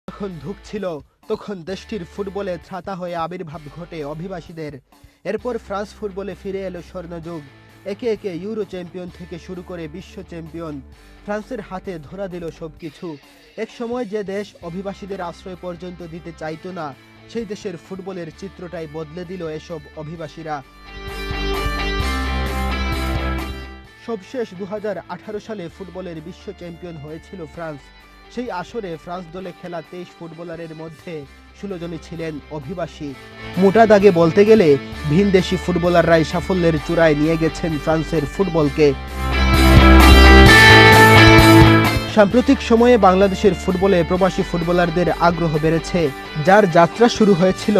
যখন ধুঁকছিল তখন দেশটির ফুটবলে ত্রাতা হয়ে আবির্ভাব ঘটে অভিবাসীদের। এরপর ফ্রান্স ফুটবলে ফিরে এলো স্বর্ণযুগ। একে একে ইউরো চ্যাম্পিয়ন থেকে শুরু করে বিশ্ব চ্যাম্পিয়ন ফ্রান্সের হাতে ধরা দিল সবকিছু। এক সময় যে দেশ অভিবাসীদের আশ্রয় পর্যন্ত দিতে চাইতো না, সেই দেশের ফুটবলের চিত্রটাই বদলে দিল এসব অভিবাসীরা। সবশেষ 2018 সালে ফুটবলের বিশ্ব চ্যাম্পিয়ন হয়েছিল ফ্রান্স। সেই আসরে ফ্রান্স দলে খেলা 23 ফুটবলারের মধ্যে 16 জনই ছিলেন অভিবাসী। মোটা দাগে বলতে গেলে ভিনদেশি ফুটবলাররাই সাফল্যের চূড়ায় নিয়ে গেছেন ফ্রান্সের ফুটবলকে। সাম্প্রতিক সময়ে বাংলাদেশের ফুটবলে প্রবাসী ফুটবলারদের আগ্রহ বেড়েছে, যার যাত্রা শুরু হয়েছিল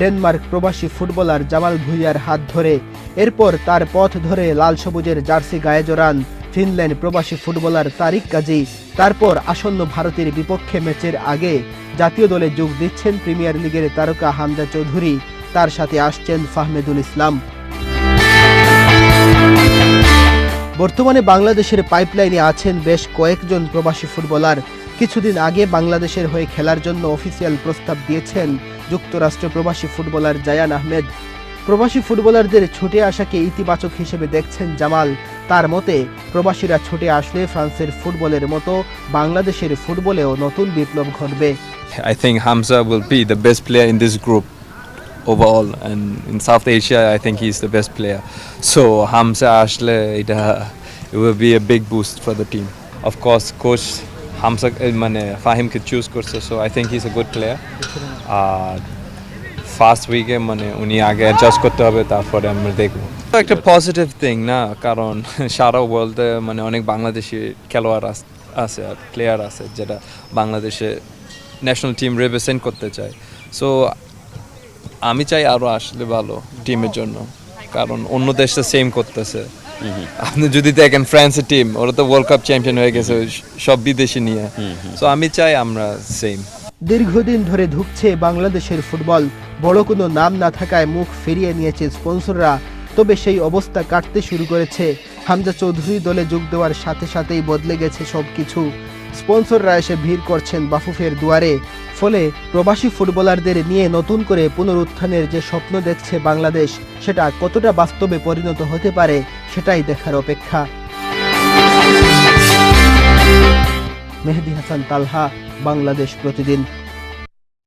ডেনমার্ক প্রবাসী ফুটবলার জামাল ভুঁইয়ার হাত ধরে। এরপর তার পথ ধরে লাল সবুজের জার্সি গায়ে জড়ান ফিনল্যান্ড প্রবাসী ফুটবলার তারিক কাজী। তারপর আসন্ন ভারতের বিপক্ষে ম্যাচের আগে জাতীয় দলে যোগ দিচ্ছেন প্রিমিয়ার লিগের তারকা হামজা চৌধুরী, তার সাথে আসছেন ফাহমেদুল ইসলাম। বর্তমানে বাংলাদেশের পাইপলাইনে আছেন বেশ কয়েকজন প্রবাসী ফুটবলার। কিছুদিন আগে বাংলাদেশের হয়ে খেলার জন্য অফিসিয়াল প্রস্তাব দিয়েছেন যুক্তরাষ্ট্র প্রবাসী ফুটবলার জায়ান আহমেদ। প্রবাসী ফুটবলারদের ছুটে আসাকে ইতিবাচক হিসেবে দেখছেন জামাল। তার মতে প্রবাসীরা ছুটে আসলে ফ্রান্সের ফুটবলের মতো বাংলাদেশের ফুটবলেও নতুন বিপ্লব ঘটবে। I think Hamza will be the best player in this group overall, and in South Asia I think he's the best player. So Hamza আসলে এটা it will be a big boost for the team. Of course coach Hamza মানে ফাহিমকে choose করছে, so I think he's a good player. First উইকে মানে উনি আগে adjust করতে হবে, তারপরে আমরা দেখব। একটা পজিটিভ থিং না, কারণ সারা ওয়ার্ল্ডে মানে অনেক বাংলাদেশি খেলোয়াড় আছে আর প্লেয়ার আছে যেটা বাংলাদেশে ন্যাশনাল টিম রিপ্রেজেন্ট করতে চায়। সো আমি চাই আরও আসলে ভালো টিমের জন্য, কারণ অন্য দেশটা সেম করতেছে। আপনি যদি দেখেন ফ্রান্সের টিম, ওরা তো ওয়ার্ল্ড কাপ চ্যাম্পিয়ন হয়ে গেছে সব বিদেশি নিয়ে। সো আমি চাই আমরা সেম। দীর্ঘদিন ধরে ধুঁকছে বাংলাদেশের ফুটবল। বড় কোনো নাম না থাকায় মুখ ফিরিয়ে নিয়েছে স্পন্সররা। তবে সেই অবস্থা কাটতে শুরু করেছে। হামজা চৌধুরী দলে যোগ দেওয়ার সাথে সাথেই বদলে গেছে সবকিছু। স্পন্সররা এসে ভিড় করছেন বাফুফের দুয়ারে। ফলে প্রবাসী ফুটবলারদের নিয়ে নতুন করে পুনরুত্থানের যে স্বপ্ন দেখছে বাংলাদেশ, সেটা কতটা বাস্তবে পরিণত হতে পারে সেটাই দেখার অপেক্ষা। মেহেদী হাসান তালহা, বাংলাদেশ প্রতিদিন।